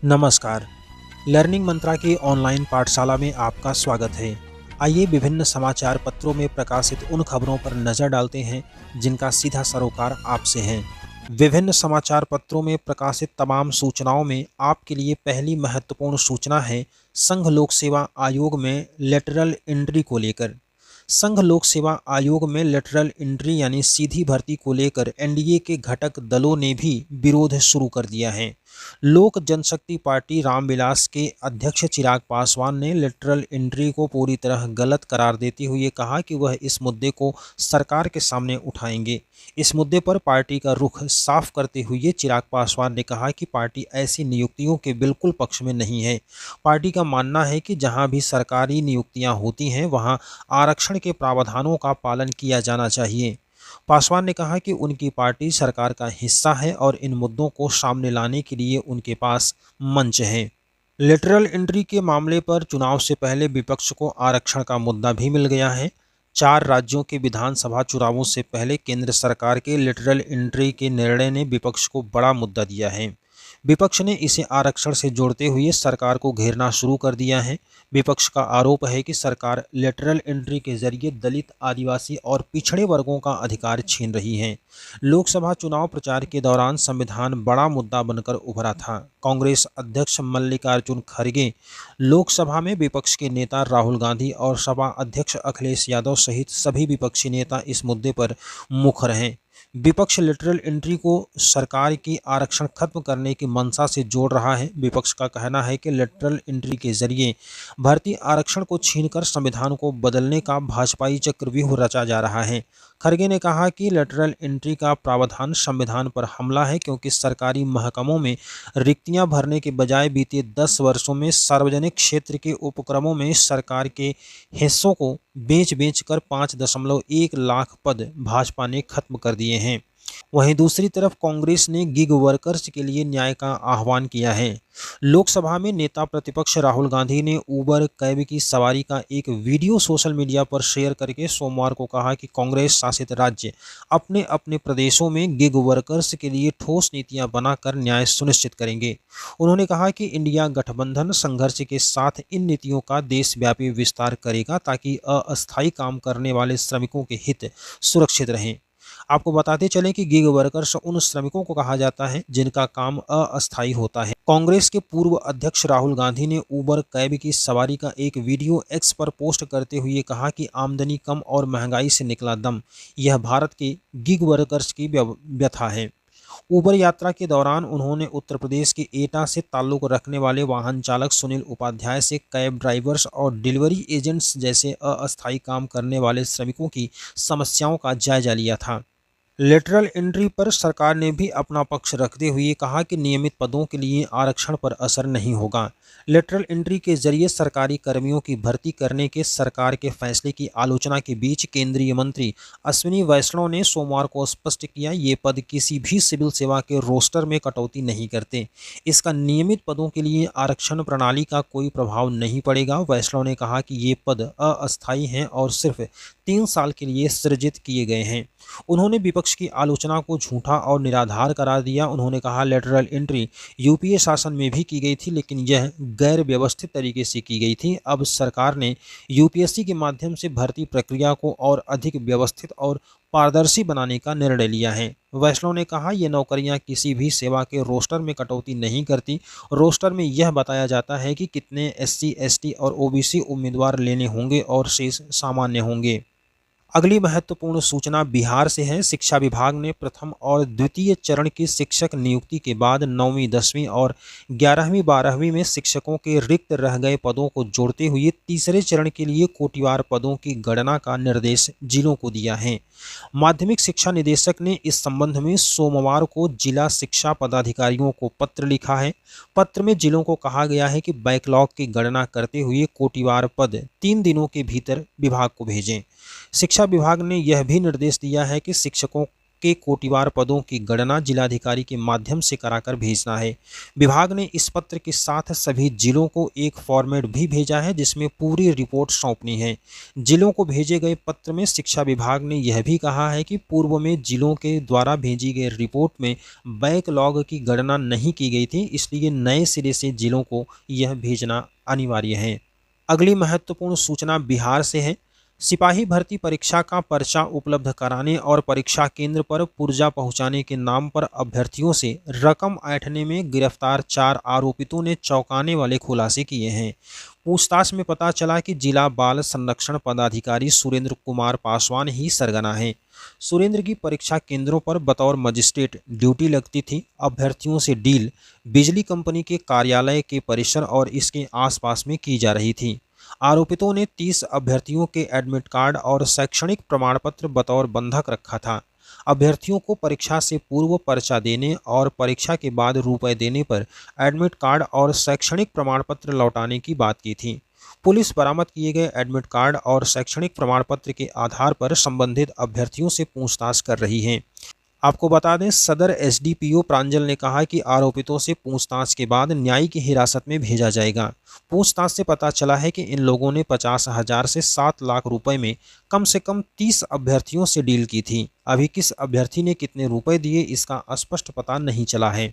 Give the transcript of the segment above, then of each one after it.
नमस्कार। लर्निंग मंत्रा की ऑनलाइन पाठशाला में आपका स्वागत है। आइए विभिन्न समाचार पत्रों में प्रकाशित उन खबरों पर नज़र डालते हैं जिनका सीधा सरोकार आपसे है। विभिन्न समाचार पत्रों में प्रकाशित तमाम सूचनाओं में आपके लिए पहली महत्वपूर्ण सूचना है संघ लोक सेवा आयोग में लेटरल एंट्री को लेकर। संघ लोक सेवा आयोग में लेटरल एंट्री यानी सीधी भर्ती को लेकर एनडीए के घटक दलों ने भी विरोध शुरू कर दिया है। लोक जनशक्ति पार्टी रामविलास के अध्यक्ष चिराग पासवान ने लेटरल एंट्री को पूरी तरह गलत करार देते हुए कहा कि वह इस मुद्दे को सरकार के सामने उठाएंगे। इस मुद्दे पर पार्टी का रुख साफ करते हुए चिराग पासवान ने कहा कि पार्टी ऐसी नियुक्तियों के बिल्कुल पक्ष में नहीं है। पार्टी का मानना है कि जहां भी सरकारी नियुक्तियां होती हैं वहां आरक्षण के प्रावधानों का पालन किया जाना चाहिए। पासवान ने कहा कि उनकी पार्टी सरकार का हिस्सा है और इन मुद्दों को सामने लाने के लिए उनके पास मंच है। लेटरल एंट्री के मामले पर चुनाव से पहले विपक्ष को आरक्षण का मुद्दा भी मिल गया है। 4 राज्यों के विधानसभा चुनावों से पहले केंद्र सरकार के लेटरल एंट्री के निर्णय ने विपक्ष को बड़ा मुद्दा दिया है। विपक्ष ने इसे आरक्षण से जोड़ते हुए सरकार को घेरना शुरू कर दिया है। विपक्ष का आरोप है कि सरकार लेटरल एंट्री के जरिए दलित, आदिवासी और पिछड़े वर्गों का अधिकार छीन रही है। लोकसभा चुनाव प्रचार के दौरान संविधान बड़ा मुद्दा बनकर उभरा था। कांग्रेस अध्यक्ष मल्लिकार्जुन खड़गे, लोकसभा में विपक्ष के नेता राहुल गांधी और सपा अध्यक्ष अखिलेश यादव सहित सभी विपक्षी नेता इस मुद्दे पर मुखर हैं। विपक्ष लेटरल एंट्री को सरकार की आरक्षण खत्म करने की मंशा से जोड़ रहा है। विपक्ष का कहना है कि लेटरल एंट्री के जरिए भर्ती आरक्षण को छीनकर संविधान को बदलने का भाजपाई चक्रव्यूह रचा जा रहा है। खड़गे ने कहा कि लेटरल एंट्री का प्रावधान संविधान पर हमला है क्योंकि सरकारी महकमों में रिक्तियां भरने के बजाय बीते 10 वर्षों में सार्वजनिक क्षेत्र के उपक्रमों में सरकार के हिस्सों को बेच कर 5.1 लाख पद भाजपा ने खत्म कर दिए हैं। वहीं दूसरी तरफ कांग्रेस ने गिग वर्कर्स के लिए न्याय का आह्वान किया है। लोकसभा में नेता प्रतिपक्ष राहुल गांधी ने उबर कैब की सवारी का एक वीडियो सोशल मीडिया पर शेयर करके सोमवार को कहा कि कांग्रेस शासित राज्य अपने अपने प्रदेशों में गिग वर्कर्स के लिए ठोस नीतियां बनाकर न्याय सुनिश्चित करेंगे। उन्होंने कहा कि इंडिया गठबंधन संघर्ष के साथ इन नीतियों का देशव्यापी विस्तार करेगा ताकि अस्थायी काम करने वाले श्रमिकों के हित सुरक्षित रहें। आपको बताते चलें कि गिग वर्कर्स उन श्रमिकों को कहा जाता है जिनका काम अस्थायी होता है। कांग्रेस के पूर्व अध्यक्ष राहुल गांधी ने उबर कैब की सवारी का एक वीडियो एक्स पर पोस्ट करते हुए कहा कि आमदनी कम और महंगाई से निकला दम, यह भारत के गिग वर्कर्स की व्यथा है। उबर यात्रा के दौरान उन्होंने उत्तर प्रदेश के एटा से ताल्लुक रखने वाले वाहन चालक सुनील उपाध्याय से कैब ड्राइवर्स और डिलीवरी एजेंट्स जैसे अस्थायी काम करने वाले श्रमिकों की समस्याओं का जायजा लिया था। लेटरल एंट्री पर सरकार ने भी अपना पक्ष रखते हुए कहा कि नियमित पदों के लिए आरक्षण पर असर नहीं होगा। लेटरल एंट्री के जरिए सरकारी कर्मियों की भर्ती करने के सरकार के फैसले की आलोचना के बीच केंद्रीय मंत्री अश्विनी वैष्णव ने सोमवार को स्पष्ट किया, ये पद किसी भी सिविल सेवा के रोस्टर में कटौती नहीं करते। इसका नियमित पदों के लिए आरक्षण प्रणाली का कोई प्रभाव नहीं पड़ेगा। वैष्णव ने कहा कि ये पद अस्थायी हैं और सिर्फ 3 साल के लिए सृजित किए गए हैं। उन्होंने विपक्ष की आलोचना को झूठा और निराधार करार दिया। उन्होंने कहा, लेटरल एंट्री यूपीए शासन में भी की गई थी लेकिन यह गैर व्यवस्थित तरीके से की गई थी। अब सरकार ने यूपीएससी के माध्यम से भर्ती प्रक्रिया को और अधिक व्यवस्थित और पारदर्शी बनाने का निर्णय लिया है। वैष्णव ने कहा, ये नौकरियां किसी भी सेवा के रोस्टर में कटौती नहीं करती। रोस्टर में यह बताया जाता है कि कितने एससी, एसटी और ओबीसी उम्मीदवार लेने होंगे और शेष सामान्य होंगे। अगली महत्वपूर्ण सूचना बिहार से है। शिक्षा विभाग ने प्रथम और द्वितीय चरण की शिक्षक नियुक्ति के बाद 9वीं, 10वीं और 11वीं, 12वीं में शिक्षकों के रिक्त रह गए पदों को जोड़ते हुए तीसरे चरण के लिए कोटिवार पदों की गणना का निर्देश जिलों को दिया है। माध्यमिक शिक्षा निदेशक ने इस संबंध में सोमवार को जिला शिक्षा पदाधिकारियों को पत्र लिखा है। पत्र में जिलों को कहा गया है कि बैकलॉग की गणना करते हुए कोटिवार पद 3 दिनों के भीतर विभाग को भेजें। शिक्षा विभाग ने यह भी निर्देश दिया है कि शिक्षकों के कोटिवार पदों की गणना जिलाधिकारी के माध्यम से कराकर भेजना है। विभाग ने इस पत्र के साथ सभी जिलों को एक फॉर्मेट भी भेजा है जिसमें पूरी रिपोर्ट सौंपनी है। जिलों को भेजे गए पत्र में शिक्षा विभाग ने यह भी कहा है कि पूर्व में जिलों के द्वारा भेजी गई रिपोर्ट में बैकलॉग की गणना नहीं की गई थी, इसलिए नए सिरे से जिलों को यह भेजना अनिवार्य है। अगली महत्वपूर्ण सूचना बिहार से है। सिपाही भर्ती परीक्षा का पर्चा उपलब्ध कराने और परीक्षा केंद्र पर पुर्जा पहुंचाने के नाम पर अभ्यर्थियों से रकम ऐंठने में गिरफ्तार 4 आरोपितों ने चौंकाने वाले खुलासे किए हैं। पूछताछ में पता चला कि जिला बाल संरक्षण पदाधिकारी सुरेंद्र कुमार पासवान ही सरगना है। सुरेंद्र की परीक्षा केंद्रों पर बतौर मजिस्ट्रेट ड्यूटी लगती थी। अभ्यर्थियों से डील बिजली कंपनी के कार्यालय के परिसर और इसके आसपास में की जा रही थी। आरोपितों ने 30 अभ्यर्थियों के एडमिट कार्ड और शैक्षणिक प्रमाण पत्र बतौर बंधक रखा था। अभ्यर्थियों को परीक्षा से पूर्व पर्चा देने और परीक्षा के बाद रुपए देने पर एडमिट कार्ड और शैक्षणिक प्रमाण पत्र लौटाने की बात की थी। पुलिस बरामद किए गए एडमिट कार्ड और शैक्षणिक प्रमाण पत्र के आधार पर संबंधित अभ्यर्थियों से पूछताछ कर रही है। आपको बता दें, सदर एसडीपीओ प्रांजल ने कहा कि आरोपितों से पूछताछ के बाद न्यायिक हिरासत में भेजा जाएगा। पूछताछ से पता चला है कि इन लोगों ने 50,000 से 7 लाख रुपए में कम से कम 30 अभ्यर्थियों से डील की थी। अभी किस अभ्यर्थी ने कितने रुपए दिए इसका स्पष्ट पता नहीं चला है।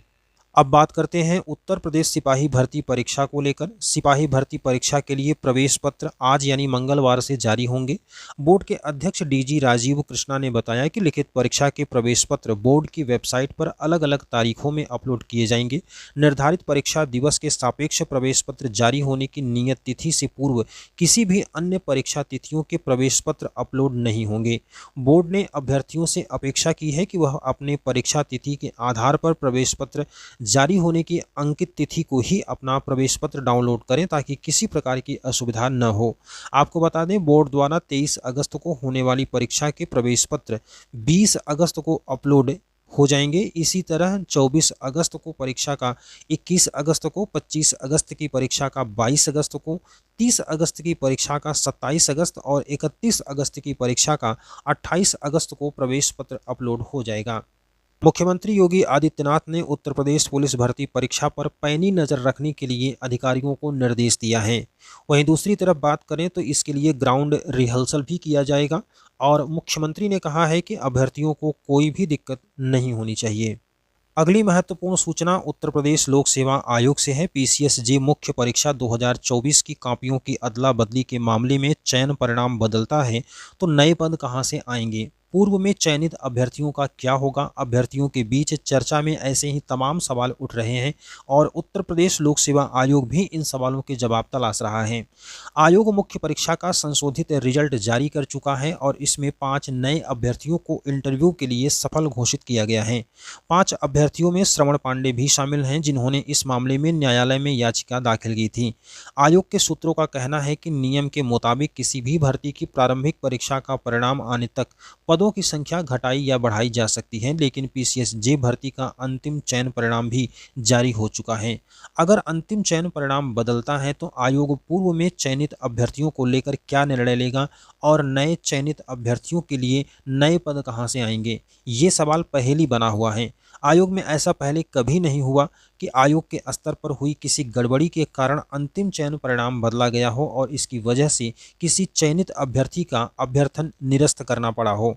अब बात करते हैं उत्तर प्रदेश सिपाही भर्ती परीक्षा को लेकर। सिपाही भर्ती परीक्षा के लिए प्रवेश पत्र आज यानी मंगलवार से जारी होंगे। बोर्ड के अध्यक्ष डीजी राजीव कृष्णा ने बताया कि लिखित परीक्षा के प्रवेश पत्र बोर्ड की वेबसाइट पर अलग अलग तारीखों में अपलोड किए जाएंगे। निर्धारित परीक्षा दिवस के सापेक्ष प्रवेश पत्र जारी होने की नियत तिथि से पूर्व किसी भी अन्य परीक्षा तिथियों के प्रवेश पत्र अपलोड नहीं होंगे। बोर्ड ने अभ्यर्थियों से अपेक्षा की है कि वह अपने परीक्षा तिथि के आधार पर प्रवेश पत्र जारी होने की अंकित तिथि को ही अपना प्रवेश पत्र डाउनलोड करें ताकि किसी प्रकार की असुविधा न हो। आपको बता दें, बोर्ड द्वारा 23 अगस्त को होने वाली परीक्षा के प्रवेश पत्र 20 अगस्त को अपलोड हो जाएंगे। इसी तरह 24 अगस्त को परीक्षा का, 21 अगस्त को, 25 अगस्त की परीक्षा का, 22 अगस्त को, 30 अगस्त की परीक्षा का, 27 अगस्त और 31 अगस्त की परीक्षा का 28 अगस्त को प्रवेश पत्र अपलोड हो जाएगा। मुख्यमंत्री योगी आदित्यनाथ ने उत्तर प्रदेश पुलिस भर्ती परीक्षा पर पैनी नज़र रखने के लिए अधिकारियों को निर्देश दिया है। वहीं दूसरी तरफ बात करें तो इसके लिए ग्राउंड रिहर्सल भी किया जाएगा और मुख्यमंत्री ने कहा है कि अभ्यर्थियों को कोई भी दिक्कत नहीं होनी चाहिए। अगली महत्वपूर्ण सूचना उत्तर प्रदेश लोक सेवा आयोग से है। पीसीएसजे मुख्य परीक्षा 2024 की कॉपियों की अदला बदली के मामले में चयन परिणाम बदलता है तो नए पद कहां से आएंगे? पूर्व में चयनित अभ्यर्थियों का क्या होगा? अभ्यर्थियों के बीच चर्चा में ऐसे ही तमाम सवाल उठ रहे हैं और उत्तर प्रदेश लोक सेवा आयोग भी इन सवालों के जवाब तलाश रहा है। आयोग मुख्य परीक्षा का संशोधित रिजल्ट जारी कर चुका है और इसमें 5 नए अभ्यर्थियों को इंटरव्यू के लिए सफल घोषित किया गया है। 5 अभ्यर्थियों में श्रवण पांडे भी शामिल हैं जिन्होंने इस मामले में न्यायालय में याचिका दाखिल की थी। आयोग के सूत्रों का कहना है कि नियम के मुताबिक किसी भी भर्ती की प्रारंभिक परीक्षा का परिणाम आने तक पदों की संख्या घटाई या बढ़ाई जा सकती है, लेकिन पीसीएसजे भर्ती का अंतिम चयन परिणाम भी जारी हो चुका है। अगर अंतिम चयन परिणाम बदलता है तो आयोग पूर्व में चयनित अभ्यर्थियों को लेकर क्या निर्णय लेगा और नए चयनित अभ्यर्थियों के लिए नए पद कहां से आएंगे, ये सवाल पहेली बना हुआ है। आयोग में ऐसा पहले कभी नहीं हुआ कि आयोग के स्तर पर हुई किसी गड़बड़ी के कारण अंतिम चयन परिणाम बदला गया हो और इसकी वजह से किसी चयनित अभ्यर्थी का अभ्यर्थन निरस्त करना पड़ा हो।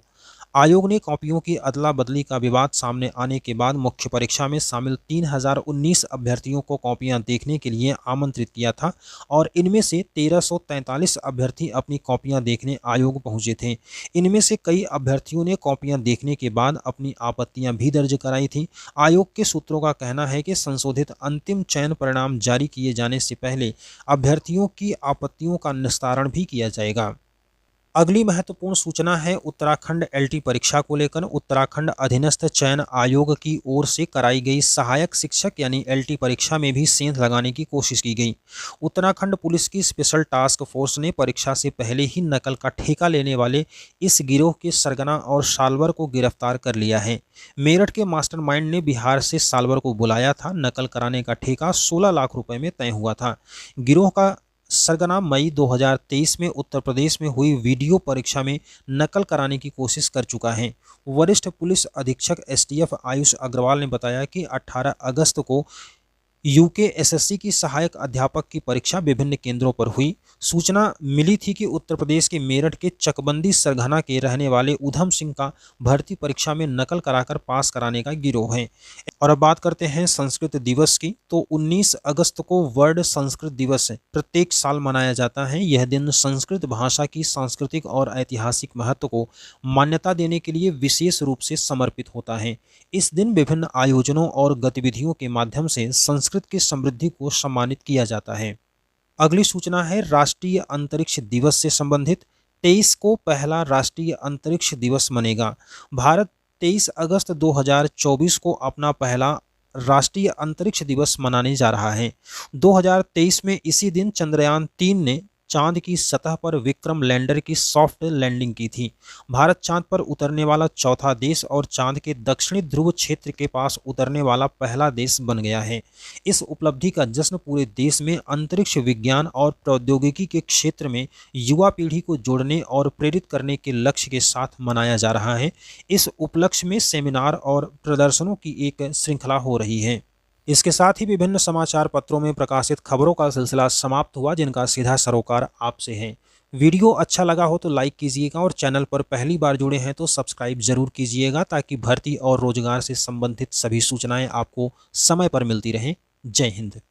आयोग ने कॉपियों की अदला बदली का विवाद सामने आने के बाद मुख्य परीक्षा में शामिल 3019 अभ्यर्थियों को कॉपियां देखने के लिए आमंत्रित किया था और इनमें से 1343 अभ्यर्थी अपनी कॉपियां देखने आयोग पहुंचे थे। इनमें से कई अभ्यर्थियों ने कॉपियां देखने के बाद अपनी आपत्तियां भी दर्ज कराई थी। आयोग के सूत्रों का कहना है कि संशोधित अंतिम चयन परिणाम जारी किए जाने से पहले अभ्यर्थियों की आपत्तियों का निस्तारण भी किया जाएगा। अगली महत्वपूर्ण सूचना है उत्तराखंड एलटी परीक्षा को लेकर। उत्तराखंड अधीनस्थ चयन आयोग की ओर से कराई गई सहायक शिक्षक यानी एलटी परीक्षा में भी सेंध लगाने की कोशिश की गई। उत्तराखंड पुलिस की स्पेशल टास्क फोर्स ने परीक्षा से पहले ही नकल का ठेका लेने वाले इस गिरोह के सरगना और साल्वर को गिरफ्तार कर लिया है। मेरठ के मास्टरमाइंड ने बिहार से साल्वर को बुलाया था। नकल कराने का ठेका 16 लाख रुपए में तय हुआ था। गिरोह का सरगना मई 2023 में उत्तर प्रदेश में हुई वीडियो परीक्षा में नकल कराने की कोशिश कर चुका है। वरिष्ठ पुलिस अधीक्षक एसटीएफ आयुष अग्रवाल ने बताया कि 18 अगस्त को यूकेएसएससी की सहायक अध्यापक की परीक्षा विभिन्न केंद्रों पर हुई। सूचना मिली थी कि उत्तर प्रदेश के मेरठ के चकबंदी सरगना के रहने वाले उधम सिंह का भर्ती परीक्षा में नकल कराकर पास कराने का गिरोह है। और अब बात करते हैं संस्कृत दिवस की, तो 19 अगस्त को वर्ल्ड संस्कृत दिवस प्रत्येक साल मनाया जाता है। यह दिन संस्कृत भाषा की सांस्कृतिक और ऐतिहासिक महत्व को मान्यता देने के लिए विशेष रूप से समर्पित होता है। इस दिन विभिन्न आयोजनों और गतिविधियों के माध्यम से संस्कृत की समृद्धि को सम्मानित किया जाता है। अगली सूचना है राष्ट्रीय अंतरिक्ष दिवस से संबंधित। 23 को पहला राष्ट्रीय अंतरिक्ष दिवस मनेगा। भारत 23 अगस्त 2024 को अपना पहला राष्ट्रीय अंतरिक्ष दिवस मनाने जा रहा है। 2023 में इसी दिन चंद्रयान 3 ने चांद की सतह पर विक्रम लैंडर की सॉफ्ट लैंडिंग की थी। भारत चांद पर उतरने वाला चौथा देश और चांद के दक्षिणी ध्रुव क्षेत्र के पास उतरने वाला पहला देश बन गया है। इस उपलब्धि का जश्न पूरे देश में अंतरिक्ष विज्ञान और प्रौद्योगिकी के क्षेत्र में युवा पीढ़ी को जोड़ने और प्रेरित करने के लक्ष्य के साथ मनाया जा रहा है। इस उपलक्ष्य में सेमिनार और प्रदर्शनों की एक श्रृंखला हो रही है। इसके साथ ही विभिन्न समाचार पत्रों में प्रकाशित खबरों का सिलसिला समाप्त हुआ, जिनका सीधा सरोकार आपसे है। वीडियो अच्छा लगा हो तो लाइक कीजिएगा और चैनल पर पहली बार जुड़े हैं तो सब्सक्राइब जरूर कीजिएगा, ताकि भर्ती और रोजगार से संबंधित सभी सूचनाएं आपको समय पर मिलती रहें। जय हिंद।